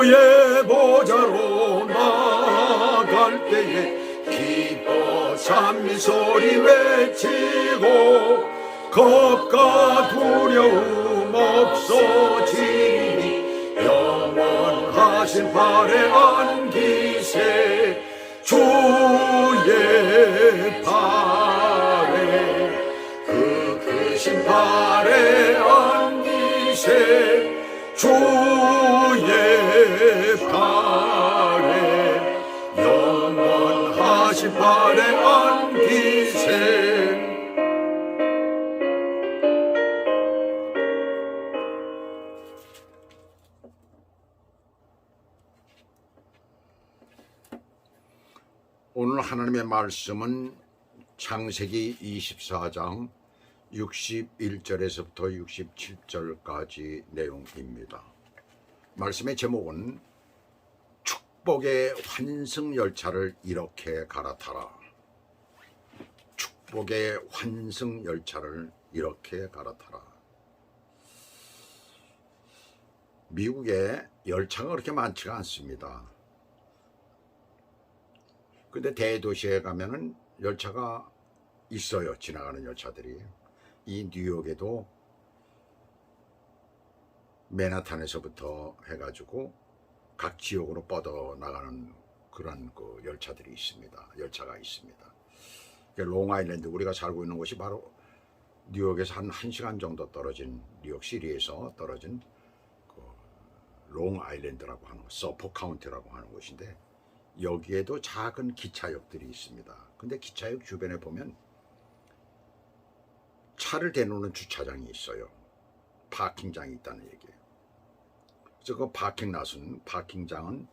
주의 보좌로 나갈 때에 기뻐 찬미 소리 외치고 겁과 두려움 없어지니 영원하신 발에 안기세 주의 발에 그 크신 발에 안기세 주의 발에 영원하신 발에 안기세. 오늘 하나님의 말씀은 창세기 24장 61절에서부터 67절까지 내용입니다. 말씀의 제목은 축복의 환승열차를 이렇게 갈아타라. 축복의 환승열차를 이렇게 갈아타라. 미국에 열차가 그렇게 많지가 않습니다. 근데 대도시에 가면은 열차가 있어요. 지나가는 열차들이. 이 뉴욕에도 맨하탄에서부터 해가지고 각 지역으로 뻗어나가는 그런 그 열차들이 있습니다. 열차가 있습니다. 롱아일랜드, 우리가 살고 있는 곳이 바로 뉴욕에서 한 1시간 정도 떨어진, 뉴욕시리에서 떨어진 그 롱아일랜드라고 하는, 서포 카운티라고 하는 곳인데, 여기에도 작은 기차역들이 있습니다. 근데 기차역 주변에 보면 차를 대놓는 주차장이 있어요. 파킹장이 있다는 얘기예요. 그래서 그 파킹장은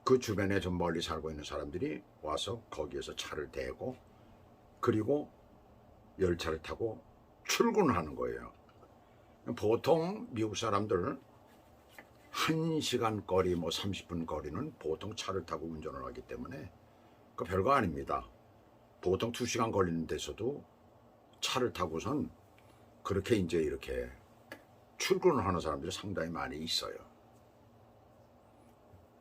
그 주변에 좀 멀리 살고 있는 사람들이 와서 거기에서 차를 대고 그리고 열차를 타고 출근하는 거예요. 보통 미국 사람들 1시간 거리, 30분 거리는 보통 차를 타고 운전을 하기 때문에 그 별거 아닙니다. 보통 2시간 걸리는 데서도 차를 타고선 그렇게 이제 이렇게 출근을 하는 사람들이 상당히 많이 있어요.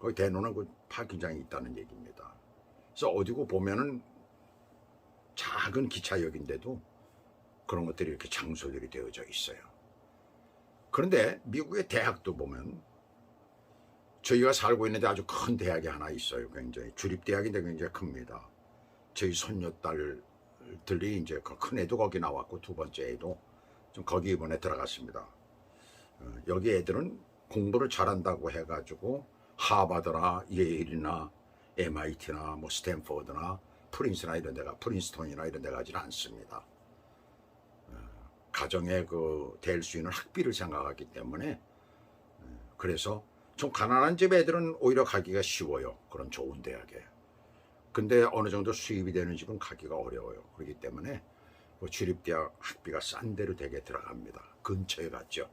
거기 대놓는 그 파킹장이 있다는 얘기입니다. 그래서 어디고 보면은 작은 기차역인데도 그런 것들이 이렇게 장소들이 되어져 있어요. 그런데 미국의 대학도 보면 저희가 살고 있는데 아주 큰 대학이 하나 있어요. 굉장히 주립대학인데 굉장히 큽니다. 저희 손녀딸들이 이제 큰 애도 거기 나왔고 두 번째 애도 좀 거기 이번에 들어갔습니다. 여기 애들은 공부를 잘한다고 해가지고 하버드나 예일이나 MIT나 스탠포드나 프린스나 이런 데가, 프린스턴이나 이런 데 가지는 않습니다. 가정에 될 수 있는 학비를 생각하기 때문에. 그래서 좀 가난한 집 애들은 오히려 가기가 쉬워요. 그런 좋은 대학에. 근데 어느 정도 수입이 되는 집은 가기가 어려워요. 그렇기 때문에 주립대학 학비가 싼 데로 되게 들어갑니다. 근처에 갔죠.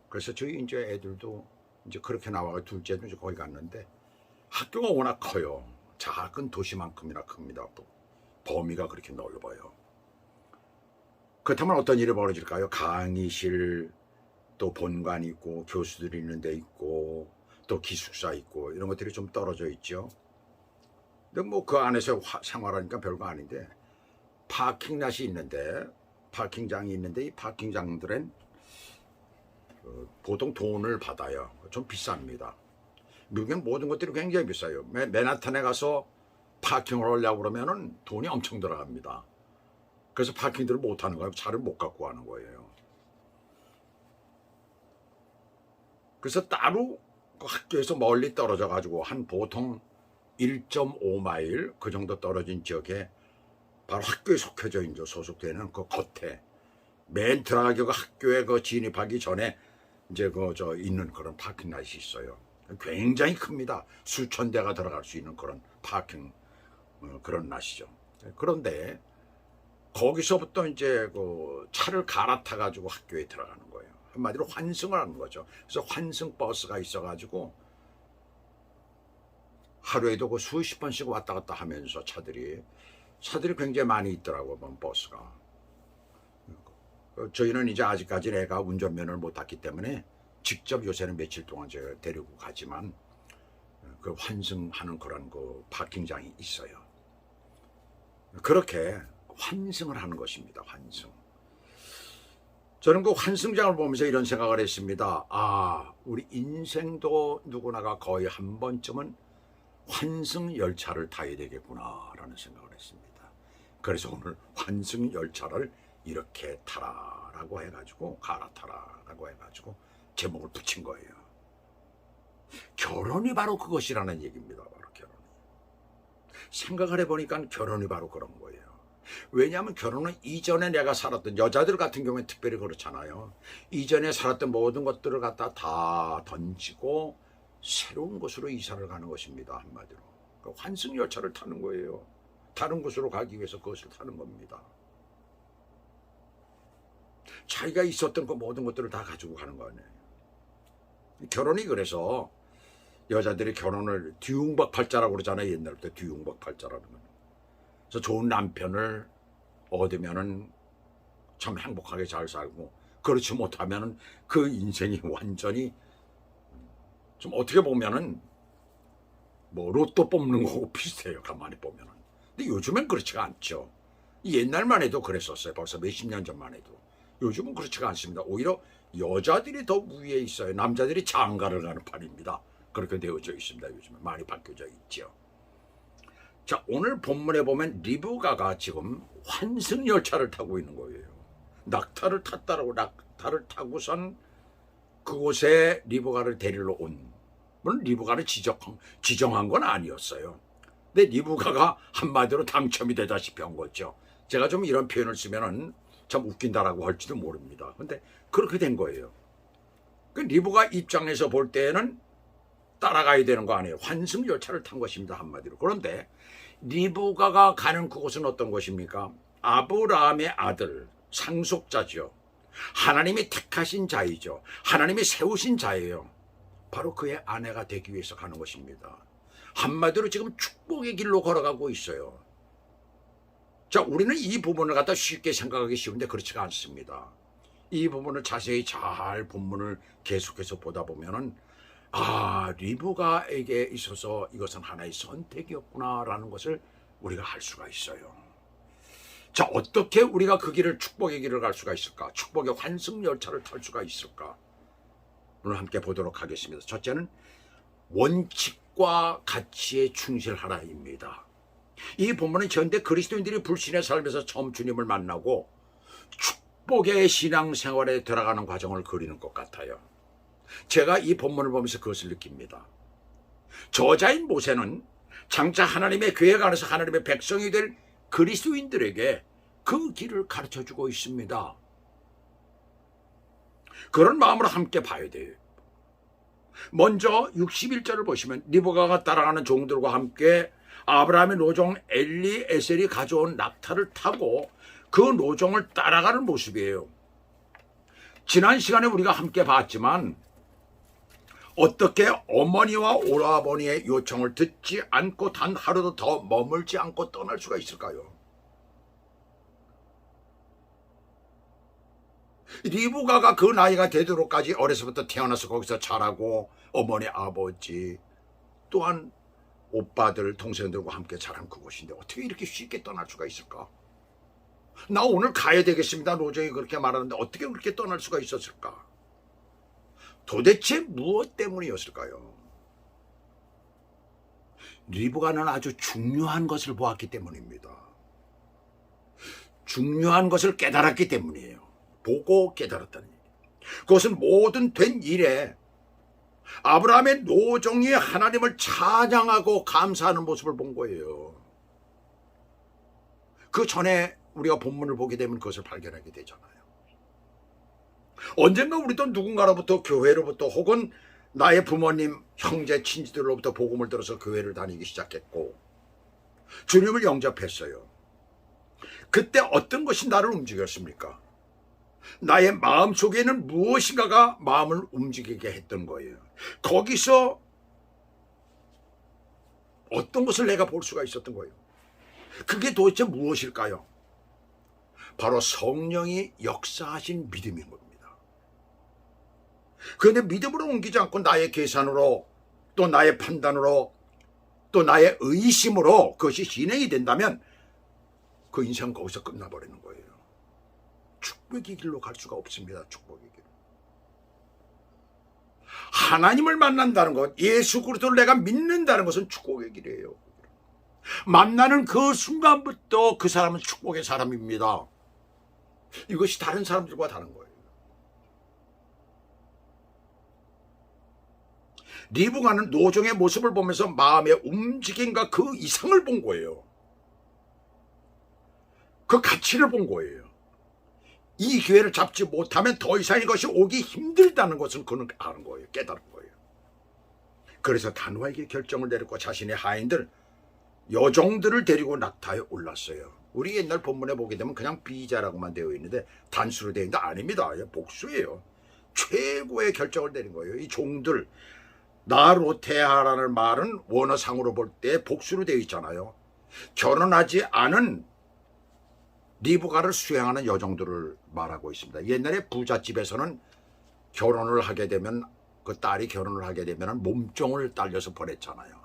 그래서 저희 이제 애들도 이제 그렇게 나와서 둘째도 이제 거기 갔는데 학교가 워낙 커요. 작은 도시만큼이나 큽니다. 범위가 그렇게 넓어요. 그렇다면 어떤 일이 벌어질까요? 강의실, 또 본관 있고 교수들이 있는 데 있고 또 기숙사 있고 이런 것들이 좀 떨어져 있죠. 근데 그 안에서 생활하니까 별거 아닌데 파킹랏이 있는데, 파킹장이 있는데 이 파킹장들은 보통 돈을 받아요. 좀 비쌉니다. 미국엔 모든 것들이 굉장히 비싸요. 맨하탄에 가서 파킹을 하려고 그러면은 돈이 엄청 들어갑니다. 그래서 파킹들을 못 하는 거예요. 차를 못 갖고 가는 거예요. 그래서 따로 그 학교에서 멀리 떨어져 가지고 한 보통 1.5마일 그 정도 떨어진 지역에 바로 학교에 속해져 있는, 소속되는 그 겉에 맨 들어가기 그 학교에 진입하기 전에 이제 있는 그런 파킹랏이 있어요. 굉장히 큽니다. 수천 대가 들어갈 수 있는 그런 파킹 그런 낫이죠. 그런데 거기서부터 이제 차를 갈아타 가지고 학교에 들어가는 거예요. 한마디로 환승을 하는 거죠. 그래서 환승 버스가 있어가지고 하루에도 수십 번씩 왔다 갔다 하면서 차들이 굉장히 많이 있더라고요. 버스가. 저희는 이제 아직까지 애가 운전면허를 못 땄기 때문에 직접 요새는 며칠 동안 제가 데리고 가지만 그 환승하는 그런 그 파킹장이 있어요. 그렇게 환승을 하는 것입니다. 환승. 저는 그 환승장을 보면서 이런 생각을 했습니다. 아, 우리 인생도 누구나가 거의 한 번쯤은 환승 열차를 타야 되겠구나 라는 생각을 했습니다. 그래서 오늘 환승 열차를 이렇게 타라라고 해가지고 갈아타라라고 해가지고 제목을 붙인 거예요. 결혼이 바로 그것이라는 얘기입니다. 바로 결혼이. 생각을 해보니까 결혼이 바로 그런 거예요. 왜냐하면 결혼은 이전에 내가 살았던, 여자들 같은 경우에 특별히 그렇잖아요. 이전에 살았던 모든 것들을 갖다 다 던지고 새로운 곳으로 이사를 가는 것입니다. 한마디로. 그러니까 환승열차를 타는 거예요. 다른 곳으로 가기 위해서 그것을 타는 겁니다. 자기가 있었던 그 모든 것들을 다 가지고 가는 거 아니에요. 결혼이 그래서 여자들이 결혼을 뒤웅박팔자라고 그러잖아요. 옛날부터 뒤웅박팔자라는 건. 그래서 좋은 남편을 얻으면은 참 행복하게 잘 살고, 그렇지 못하면은 그 인생이 완전히 좀 어떻게 보면은 뭐 로또 뽑는 거고 비슷해요. 가만히 보면은. 근데 요즘엔 그렇지가 않죠. 옛날만 해도 그랬었어요. 벌써 몇십 년 전만 해도. 요즘은 그렇지가 않습니다. 오히려 여자들이 더 위에 있어요. 남자들이 장가를 가는 판입니다. 그렇게 되어져 있습니다. 요즘은 많이 바뀌어져 있죠. 자, 오늘 본문에 보면 리브가가 지금 환승열차를 타고 있는 거예요. 낙타를 탔다라고, 낙타를 타고선 그곳에 리브가를 데리러 온. 물론 리브가를 지정한 건 아니었어요. 근데 리브가가 한마디로 당첨이 되다시피 한 거죠. 제가 좀 이런 표현을 쓰면은 참 웃긴다라고 할지도 모릅니다. 근데 그렇게 된 거예요. 그 리브가 입장에서 볼 때는 따라가야 되는 거 아니에요. 환승열차를 탄 것입니다. 한마디로. 그런데 리브가가 가는 그곳은 어떤 곳입니까? 아브라함의 아들, 상속자죠. 하나님이 택하신 자이죠. 하나님이 세우신 자예요. 바로 그의 아내가 되기 위해서 가는 것입니다. 한마디로 지금 축복의 길로 걸어가고 있어요. 자, 우리는 이 부분을 갖다 쉽게 생각하기 쉬운데 그렇지가 않습니다. 이 부분을 자세히 잘 본문을 계속해서 보다 보면은 아, 리브가에게 있어서 이것은 하나의 선택이었구나라는 것을 우리가 알 수가 있어요. 자, 어떻게 우리가 그 길을, 축복의 길을 갈 수가 있을까? 축복의 환승열차를 탈 수가 있을까? 오늘 함께 보도록 하겠습니다. 첫째는 원칙과 가치에 충실하라입니다. 이 본문은 현대 그리스도인들이 불신의 삶에서 처음 주님을 만나고 축복의 신앙생활에 들어가는 과정을 그리는 것 같아요. 제가 이 본문을 보면서 그것을 느낍니다. 저자인 모세는 장차 하나님의 교회가 안에서 하나님의 백성이 될 그리스도인들에게 그 길을 가르쳐주고 있습니다. 그런 마음으로 함께 봐야 돼요. 먼저 61절을 보시면 리브가가 따라가는 종들과 함께 아브라함의 노종 엘리에셀이 가져온 낙타를 타고 그 노종을 따라가는 모습이에요. 지난 시간에 우리가 함께 봤지만 어떻게 어머니와 오라버니의 요청을 듣지 않고 단 하루도 더 머물지 않고 떠날 수가 있을까요? 리브가가 그 나이가 되도록까지 어려서부터 태어나서 거기서 자라고 어머니, 아버지 또한 오빠들, 동생들과 함께 자란 그곳인데 어떻게 이렇게 쉽게 떠날 수가 있을까? 나 오늘 가야 되겠습니다. 노정이 그렇게 말하는데 어떻게 그렇게 떠날 수가 있었을까? 도대체 무엇 때문이었을까요? 리브가는 아주 중요한 것을 보았기 때문입니다. 중요한 것을 깨달았기 때문이에요. 보고 깨달았다는 얘기. 그것은 모든 된 일에 아브라함의 노종이 하나님을 찬양하고 감사하는 모습을 본 거예요. 그 전에 우리가 본문을 보게 되면 그것을 발견하게 되잖아요. 언젠가 우리도 누군가로부터, 교회로부터 혹은 나의 부모님, 형제, 친지들로부터 복음을 들어서 교회를 다니기 시작했고 주님을 영접했어요. 그때 어떤 것이 나를 움직였습니까? 나의 마음속에는 무엇인가가 마음을 움직이게 했던 거예요. 거기서 어떤 것을 내가 볼 수가 있었던 거예요. 그게 도대체 무엇일까요? 바로 성령이 역사하신 믿음인 겁니다. 그런데 믿음으로 옮기지 않고 나의 계산으로 또 나의 판단으로 또 나의 의심으로 그것이 진행이 된다면 그 인생은 거기서 끝나버리는 거예요. 축복의 길로 갈 수가 없습니다. 축복의 길. 하나님을 만난다는 것, 예수 그리스도를 내가 믿는다는 것은 축복의 길이에요. 만나는 그 순간부터 그 사람은 축복의 사람입니다. 이것이 다른 사람들과 다른 거예요. 리브가는 노종의 모습을 보면서 마음의 움직임과 그 이상을 본 거예요. 그 가치를 본 거예요. 이 기회를 잡지 못하면 더 이상 이것이 오기 힘들다는 것은 그는 아는 거예요. 깨달은 거예요. 그래서 단호하게 결정을 내렸고 자신의 하인들, 여종들을 데리고 낙타에 올랐어요. 우리 옛날 본문에 보게 되면 그냥 비자라고만 되어 있는데 단수로 되어 있는데 아닙니다. 복수예요. 최고의 결정을 내린 거예요. 이 종들, 나로테하라는 말은 원어상으로 볼 때 복수로 되어 있잖아요. 결혼하지 않은 리브가를 수행하는 여종들을 말하고 있습니다. 옛날에 부잣집에서는 결혼을 하게 되면 그 딸이 결혼을 하게 되면 몸종을 딸려서 보냈잖아요.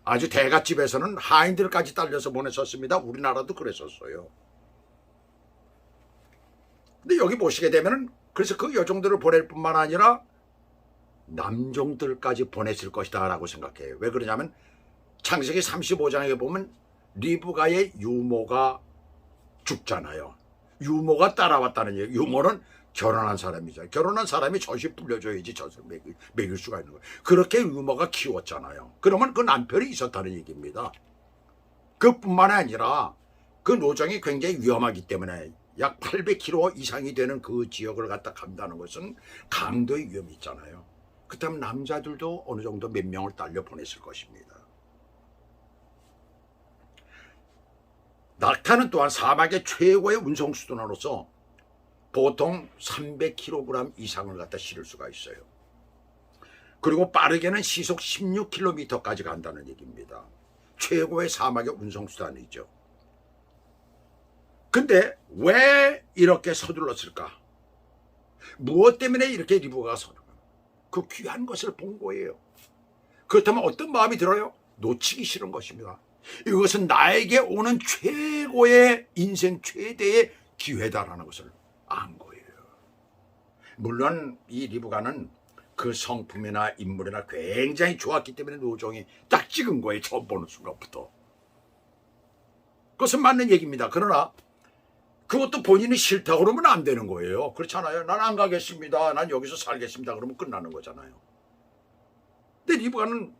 아주 대갓집에서는 하인들까지 딸려서 보냈었습니다. 우리나라도 그랬었어요. 근데 여기 보시게 되면은 그래서 그 여종들을 보낼 뿐만 아니라 남종들까지 보냈을 것이다 라고 생각해요. 왜 그러냐면 창세기 35장에 보면 리브가의 유모가 죽잖아요. 유모가 따라왔다는 얘기. 유모는 결혼한 사람이죠. 결혼한 사람이 젖이 불려줘야지 젖을 먹일 수가 있는 거예요. 그렇게 유모가 키웠잖아요. 그러면 그 남편이 있었다는 얘기입니다. 그뿐만 아니라 그 노정이 굉장히 위험하기 때문에 약 800km 이상이 되는 그 지역을 갖다 간다는 것은 강도의 위험이 있잖아요. 그렇다면 남자들도 어느 정도 몇 명을 딸려 보냈을 것입니다. 낙타는 또한 사막의 최고의 운송수단으로서 보통 300kg 이상을 갖다 실을 수가 있어요. 그리고 빠르게는 시속 16km까지 간다는 얘기입니다. 최고의 사막의 운송수단이죠. 근데 왜 이렇게 서둘렀을까? 무엇 때문에 이렇게 리브가가 서둘러? 그 귀한 것을 본 거예요. 그렇다면 어떤 마음이 들어요? 놓치기 싫은 것입니다. 이것은 나에게 오는 최고의 인생 최대의 기회다라는 것을 안 거예요. 물론 이 리브가는 그 성품이나 인물이나 굉장히 좋았기 때문에 노종이 딱 찍은 거예요. 처음 보는 순간부터. 그것은 맞는 얘기입니다. 그러나 그것도 본인이 싫다고 그러면 안 되는 거예요. 그렇잖아요. 난 안 가겠습니다. 난 여기서 살겠습니다. 그러면 끝나는 거잖아요. 근데 리브가는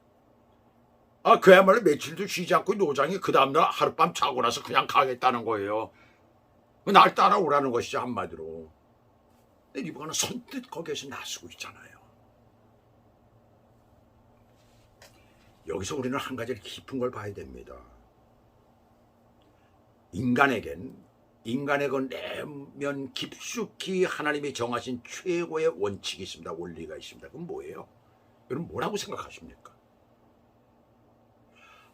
그야말로 며칠도 쉬지 않고 노장이 그 다음날 하룻밤 자고 나서 그냥 가겠다는 거예요. 날 따라오라는 것이죠, 한마디로. 근데 리브가는 선뜻 거기에서 나서고 있잖아요. 여기서 우리는 한 가지 깊은 걸 봐야 됩니다. 인간의 그 내면 깊숙이 하나님이 정하신 최고의 원칙이 있습니다. 원리가 있습니다. 그건 뭐예요? 여러분 뭐라고 생각하십니까?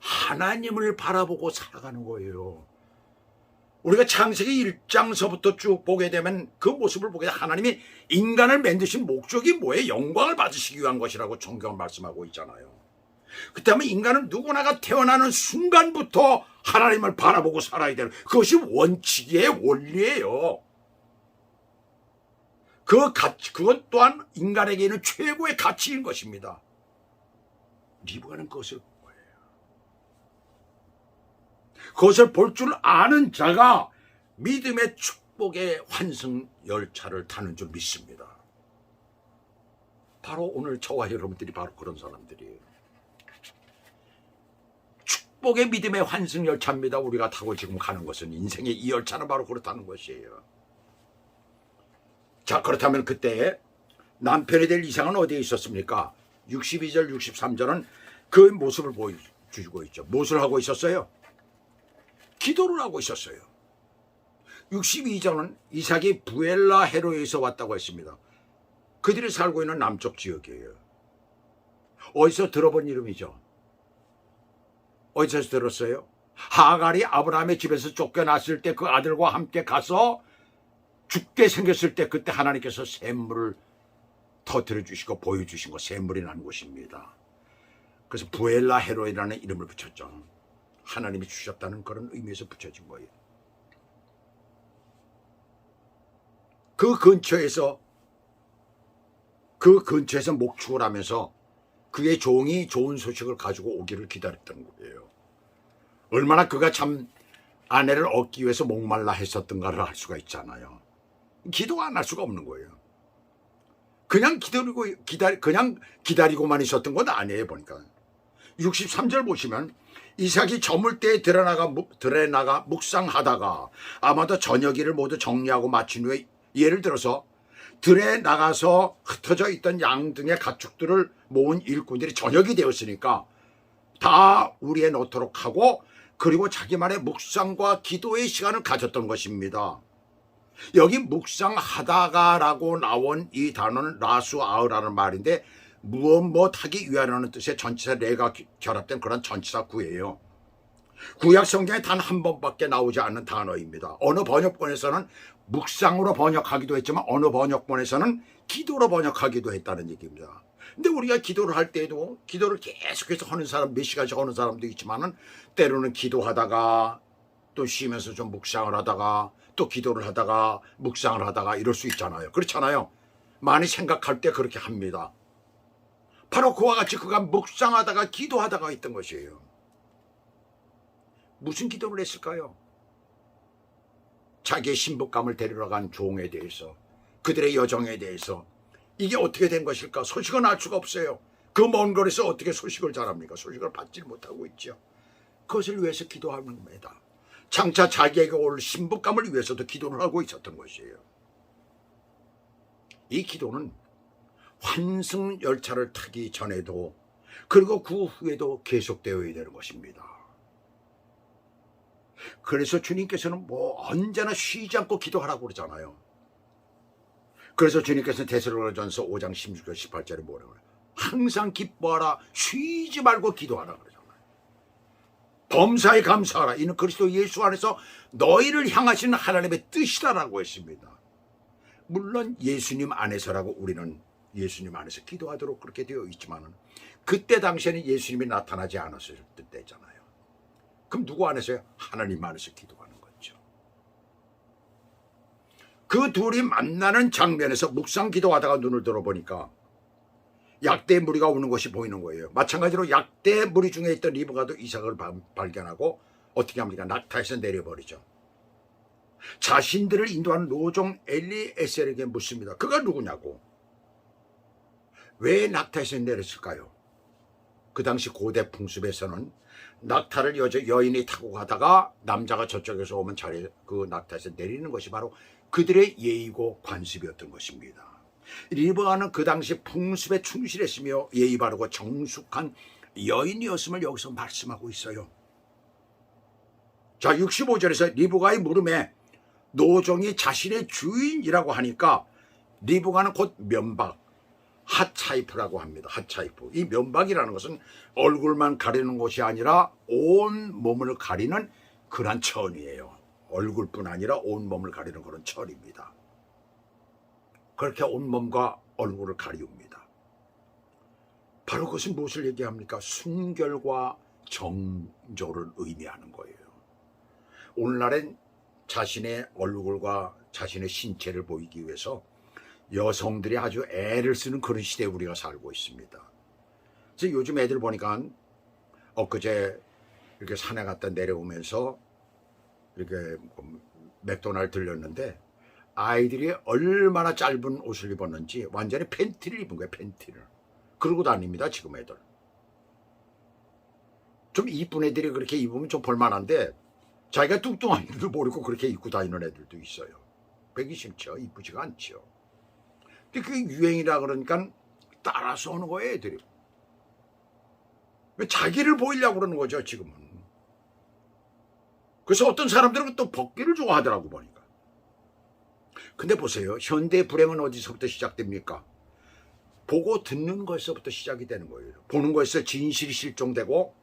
하나님을 바라보고 살아가는 거예요. 우리가 창세기 1장서부터 쭉 보게 되면 그 모습을 보게 되면 하나님이 인간을 만드신 목적이 뭐예요? 영광을 받으시기 위한 것이라고 성경은 말씀하고 있잖아요. 그렇다면 인간은 누구나가 태어나는 순간부터 하나님을 바라보고 살아야 되는 그것이 원칙이에요. 원리예요. 그것 또한 인간에게는 최고의 가치인 것입니다. 리브가는 그것을 본 거예요. 그것을 볼 줄 아는 자가 믿음의 축복의 환승 열차를 타는 줄 믿습니다. 바로 오늘 저와 여러분들이 바로 그런 사람들이에요. 축복의 믿음의 환승 열차입니다. 우리가 타고 지금 가는 것은 인생의 이 열차는 바로 그렇다는 것이에요. 자, 그렇다면 그때 남편이 될 이상은 어디에 있었습니까? 62절 63절은 그 모습을 보여주고 있죠. 무엇을 하고 있었어요? 기도를 하고 있었어요. 62절은 이삭이 부엘라 헤로에서 왔다고 했습니다. 그들이 살고 있는 남쪽 지역이에요. 어디서 들어본 이름이죠? 어디서 들었어요? 하갈이 아브라함의 집에서 쫓겨났을 때 그 아들과 함께 가서 죽게 생겼을 때 그때 하나님께서 샘물을 터뜨려 주시고 보여주신 거 샘물이 난 곳입니다. 그래서 부엘라 헤로이라는 이름을 붙였죠. 하나님이 주셨다는 그런 의미에서 붙여진 거예요. 그 근처에서 목축을 하면서 그의 종이 좋은 소식을 가지고 오기를 기다렸던 거예요. 얼마나 그가 참 아내를 얻기 위해서 목말라 했었던가를 알 수가 있잖아요. 기도 안 할 수가 없는 거예요. 그냥 기다리고만 있었던 건 아니에요. 보니까 63절 보시면 이삭이 저물 때에 들어나가 묵상하다가 아마도 저녁일을 모두 정리하고 마친 후에, 예를 들어서 들에 나가서 흩어져 있던 양 등의 가축들을 모은 일꾼들이 저녁이 되었으니까 다 우리에 놓도록 하고, 그리고 자기만의 묵상과 기도의 시간을 가졌던 것입니다. 여기 묵상하다가라고 나온 이 단어는 라수아으라는 말인데 무엇하기 위하려는 뜻의 전치사 레가 결합된 그런 전치사 구예요. 구약 성경에 단 한 번밖에 나오지 않는 단어입니다. 어느 번역본에서는 묵상으로 번역하기도 했지만 어느 번역본에서는 기도로 번역하기도 했다는 얘기입니다. 근데 우리가 기도를 할 때에도 기도를 계속해서 하는 사람, 몇 시간씩 하는 사람도 있지만은 때로는 기도하다가 또 쉬면서 좀 묵상을 하다가 또 기도를 하다가 묵상을 하다가 이럴 수 있잖아요. 그렇잖아요. 많이 생각할 때 그렇게 합니다. 바로 그와 같이 그가 묵상하다가 기도하다가 있던 것이에요. 무슨 기도를 했을까요? 자기의 신부감을 데리러 간 종에 대해서, 그들의 여정에 대해서 이게 어떻게 된 것일까? 소식은 알 수가 없어요. 그 먼 거리에서 어떻게 소식을 잘합니까? 소식을 받지 못하고 있죠. 그것을 위해서 기도하는 겁니다. 장차 자기에게 올 신부감을 위해서도 기도를 하고 있었던 것이에요. 이 기도는 환승열차를 타기 전에도 그리고 그 후에도 계속되어야 되는 것입니다. 그래서 주님께서는 언제나 쉬지 않고 기도하라고 그러잖아요. 그래서 주님께서는 데살로니가전서 5장 16절 18절에 뭐라고 그래요? 항상 기뻐하라, 쉬지 말고 기도하라 그러잖아요. 범사에 감사하라, 이는 그리스도 예수 안에서 너희를 향하시는 하나님의 뜻이라고 했습니다. 물론 예수님 안에서라고 우리는 예수님 안에서 기도하도록 그렇게 되어 있지만 그때 당시에는 예수님이 나타나지 않았을 때잖아요. 그럼 누구 안에서요? 하나님 안에서 기도하는 거죠. 그 둘이 만나는 장면에서 묵상 기도하다가 눈을 들어보니까 약대 무리가 오는 것이 보이는 거예요. 마찬가지로 약대 무리 중에 있던 리브가도 이삭을 발견하고 어떻게 합니까? 낙타에서 내려버리죠. 자신들을 인도하는 노종 엘리에셀에게 묻습니다. 그가 누구냐고. 왜 낙타에서 내렸을까요? 그 당시 고대 풍습에서는 낙타를 여인이 타고 가다가 남자가 저쪽에서 오면 그 낙타에서 내리는 것이 바로 그들의 예의고 관습이었던 것입니다. 리브가는 그 당시 풍습에 충실했으며 예의 바르고 정숙한 여인이었음을 여기서 말씀하고 있어요. 자, 65절에서 리브가의 물음에 노종이 자신의 주인이라고 하니까 리브가는 곧 면박, 핫차이프라고 합니다. 핫차이프. 이 면박이라는 것은 얼굴만 가리는 것이 아니라 온 몸을 가리는 그런 천이에요. 얼굴뿐 아니라 온 몸을 가리는 그런 천입니다. 그렇게 온몸과 얼굴을 가리웁니다. 바로 그것은 무엇을 얘기합니까? 순결과 정조를 의미하는 거예요. 오늘날엔 자신의 얼굴과 자신의 신체를 보이기 위해서 여성들이 아주 애를 쓰는 그런 시대에 우리가 살고 있습니다. 그래서 요즘 애들 보니까 엊그제 이렇게 산에 갔다 내려오면서 이렇게 맥도날드 들렸는데 아이들이 얼마나 짧은 옷을 입었는지 완전히 팬티를 입은 거예요. 팬티를. 그러고 다닙니다. 지금 애들. 좀 이쁜 애들이 그렇게 입으면 좀 볼만한데 자기가 뚱뚱한 줄도 모르고 그렇게 입고 다니는 애들도 있어요. 보기 싫죠. 이쁘지가 않죠. 근데 그게 유행이라 그러니까 따라서 오는 거예요. 애들이. 자기를 보이려고 그러는 거죠. 지금은. 그래서 어떤 사람들은 또 벗기를 좋아하더라고 보니까. 근데 보세요. 현대 불행은 어디서부터 시작됩니까? 보고 듣는 것에서부터 시작이 되는 거예요. 보는 것에서 진실이 실종되고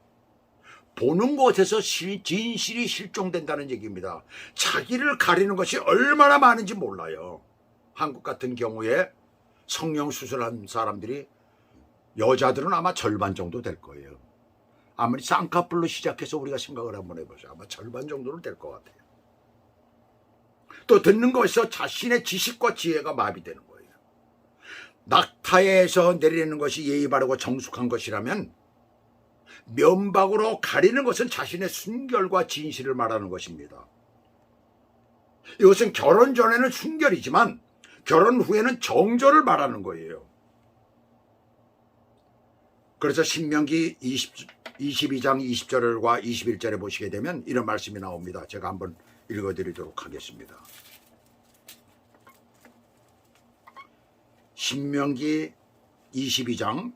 보는 것에서 진실이 실종된다는 얘기입니다. 자기를 가리는 것이 얼마나 많은지 몰라요. 한국 같은 경우에 성령 수술한 사람들이 여자들은 아마 절반 정도 될 거예요. 아무리 쌍꺼풀로 시작해서 우리가 생각을 한번 해보세요. 아마 절반 정도는 될 것 같아요. 또 듣는 것에서 자신의 지식과 지혜가 마비되는 거예요. 낙타에서 내리는 것이 예의 바르고 정숙한 것이라면 면박으로 가리는 것은 자신의 순결과 진실을 말하는 것입니다. 이것은 결혼 전에는 순결이지만 결혼 후에는 정절을 말하는 거예요. 그래서 신명기 22장 20절과 21절에 보시게 되면 이런 말씀이 나옵니다. 제가 한번 읽어드리도록 하겠습니다. 신명기 22장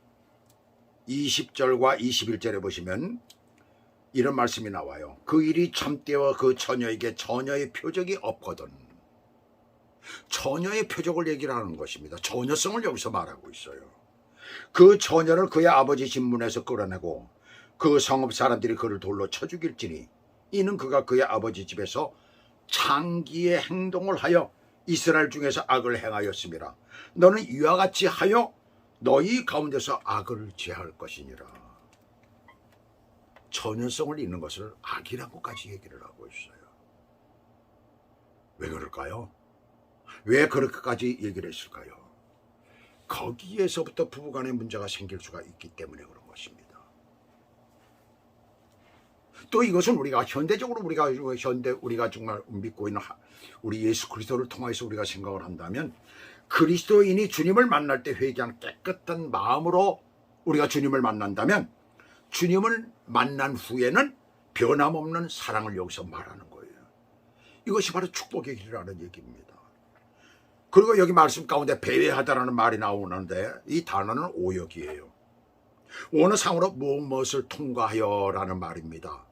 20절과 21절에 보시면 이런 말씀이 나와요. 그 일이 참되어 그 처녀에게 처녀의 표적이 없거든. 처녀의 표적을 얘기를 하는 것입니다. 처녀성을 여기서 말하고 있어요. 그 처녀를 그의 아버지 집 문에서 끌어내고 그 성읍 사람들이 그를 돌로 쳐 죽일지니 이는 그가 그의 아버지 집에서 창기의 행동을 하여 이스라엘 중에서 악을 행하였음이라. 너는 이와 같이 하여 너희 가운데서 악을 제할 것이니라. 처녀성을 잃는 것을 악이라고까지 얘기를 하고 있어요. 왜 그럴까요? 왜 그렇게까지 얘기를 했을까요? 거기에서부터 부부간의 문제가 생길 수가 있기 때문에 그런 것입니다. 또 이것은 우리가 현대적으로 우리가 정말 믿고 있는 우리 예수 그리스도를 통해서 우리가 생각을 한다면 그리스도인이 주님을 만날 때 회개한 깨끗한 마음으로 우리가 주님을 만난다면 주님을 만난 후에는 변함없는 사랑을 여기서 말하는 거예요. 이것이 바로 축복의 길이라는 얘기입니다. 그리고 여기 말씀 가운데 배회하다라는 말이 나오는데 이 단어는 오역이에요. 원어상으로 무엇을 통과하여 라는 말입니다.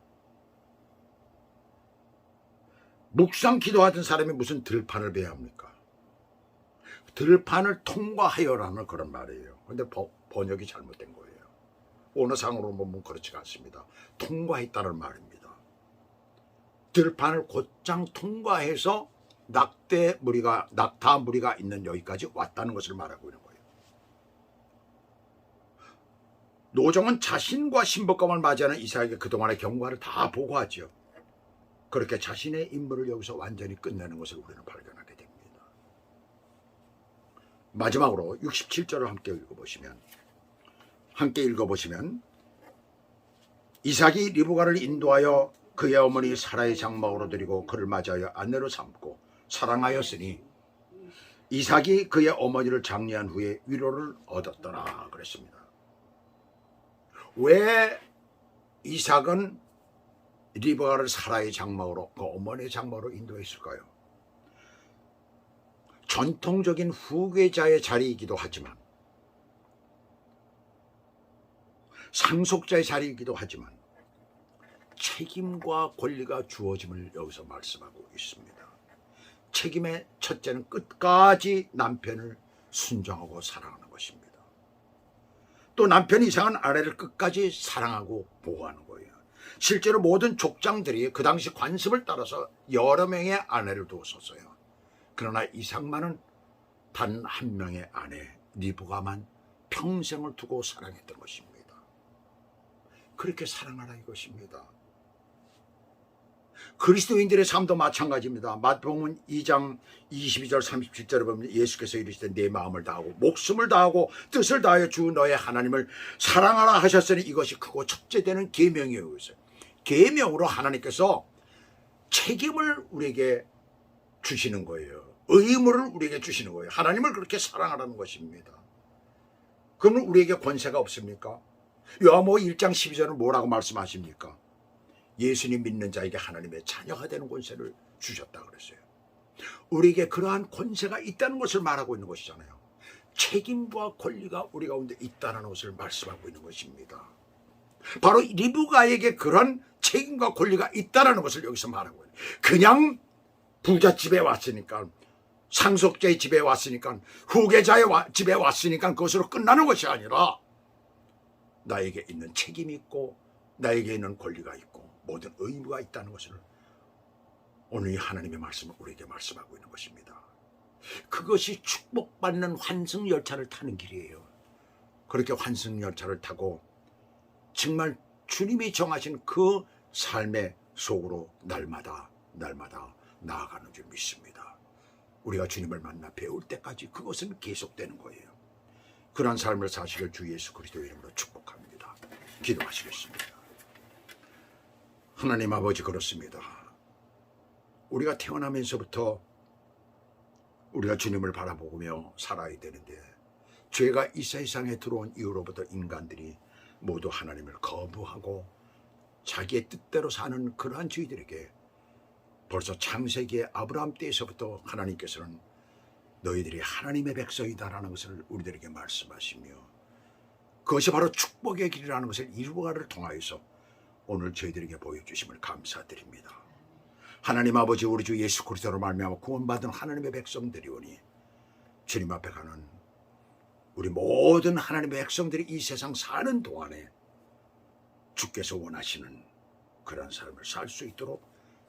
묵상 기도하던 사람이 무슨 들판을 배회합니까? 들판을 통과하여라는 그런 말이에요. 그런데 번역이 잘못된 거예요. 원어상으로 보면 그렇지가 않습니다. 통과했다는 말입니다. 들판을 곧장 통과해서 낙타 무리가 있는 여기까지 왔다는 것을 말하고 있는 거예요. 노정은 자신과 신복감을 맞이하는 이삭에게 그동안의 경과를 다 보고하죠. 그렇게 자신의 임무를 여기서 완전히 끝내는 것을 우리는 발견하게 됩니다. 마지막으로 67절을 함께 읽어보시면 이삭이 리브가를 인도하여 그의 어머니 사라의 장막으로 드리고 그를 맞이하여 아내로 삼고 사랑하였으니 이삭이 그의 어머니를 장례한 후에 위로를 얻었더라 그랬습니다. 왜 이삭은 리브가를 사라의 장막으로 그 어머니의 장막으로 인도했을까요? 전통적인 후계자의 자리이기도 하지만 상속자의 자리이기도 하지만 책임과 권리가 주어짐을 여기서 말씀하고 있습니다. 책임의 첫째는 끝까지 남편을 순종하고 사랑하는 것입니다. 또 남편이 이상한 아내를 끝까지 사랑하고 보호하는 거예요. 실제로 모든 족장들이 그 당시 관습을 따라서 여러 명의 아내를 두었었어요. 그러나 이삭만은 단 한 명의 아내 리브가만 평생을 두고 사랑했던 것입니다. 그렇게 사랑하라 이것입니다. 그리스도인들의 삶도 마찬가지입니다. 마태복음 2장 22절 37절에 보면 예수께서 이르시되 내 마음을 다하고 목숨을 다하고 뜻을 다하여 주 너의 하나님을 사랑하라 하셨으니 이것이 크고 첫째 되는 계명이에요. 계명으로 하나님께서 책임을 우리에게 주시는 거예요. 의무를 우리에게 주시는 거예요. 하나님을 그렇게 사랑하라는 것입니다. 그러면 우리에게 권세가 없습니까? 요한복음 1장 12절은 뭐라고 말씀하십니까? 예수님 믿는 자에게 하나님의 자녀가 되는 권세를 주셨다 그랬어요. 우리에게 그러한 권세가 있다는 것을 말하고 있는 것이잖아요. 책임과 권리가 우리 가운데 있다는 것을 말씀하고 있는 것입니다. 바로 리브가에게 그런 책임과 권리가 있다는 것을 여기서 말하고 있는 거예요. 그냥 부잣집에 왔으니까 상속자의 집에 왔으니까 후계자의 집에 왔으니까 그것으로 끝나는 것이 아니라 나에게 있는 책임이 있고 나에게 있는 권리가 있고 모든 의무가 있다는 것을 오늘 이 하나님의 말씀을 우리에게 말씀하고 있는 것입니다. 그것이 축복받는 환승열차를 타는 길이에요. 그렇게 환승열차를 타고 정말 주님이 정하신 그 삶의 속으로 날마다 나아가는 줄 믿습니다. 우리가 주님을 만나 배울 때까지 그것은 계속되는 거예요. 그러한 삶을 사시길 주 예수 그리스도 이름으로 축복합니다. 기도하시겠습니다. 하나님 아버지, 그렇습니다. 우리가 태어나면서부터 우리가 주님을 바라보며 살아야 되는데, 죄가 이 세상에 들어온 이후로부터 인간들이 모두 하나님을 거부하고 자기의 뜻대로 사는 그러한 저희들에게 벌써 창세기의 아브라함 때에서부터 하나님께서는 너희들이 하나님의 백성이다라는 것을 우리들에게 말씀하시며, 그것이 바로 축복의 길이라는 것을 이루어가를 통하여서 오늘 저희들에게 보여주심을 감사드립니다. 하나님 아버지, 우리 주 예수 그리스도로 말미암아 구원받은 하나님의 백성들이오니 주님 앞에 가는 우리 모든 하나님의 백성들이 이 세상 사는 동안에 주께서 원하시는 그런 삶을 살 수 있도록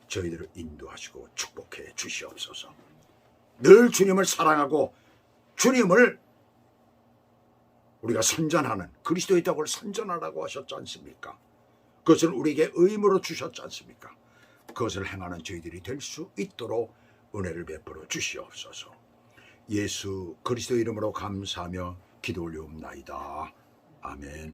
저희들을 인도하시고 축복해 주시옵소서. 늘 주님을 사랑하고 주님을 우리가 선전하는, 그리스도의 덕을 선전하라고 하셨지 않습니까? 그것을 우리에게 의무로 주셨지 않습니까? 그것을 행하는 저희들이 될 수 있도록 은혜를 베풀어 주시옵소서. 예수 그리스도 이름으로 감사하며 기도 올리옵나이다. 아멘.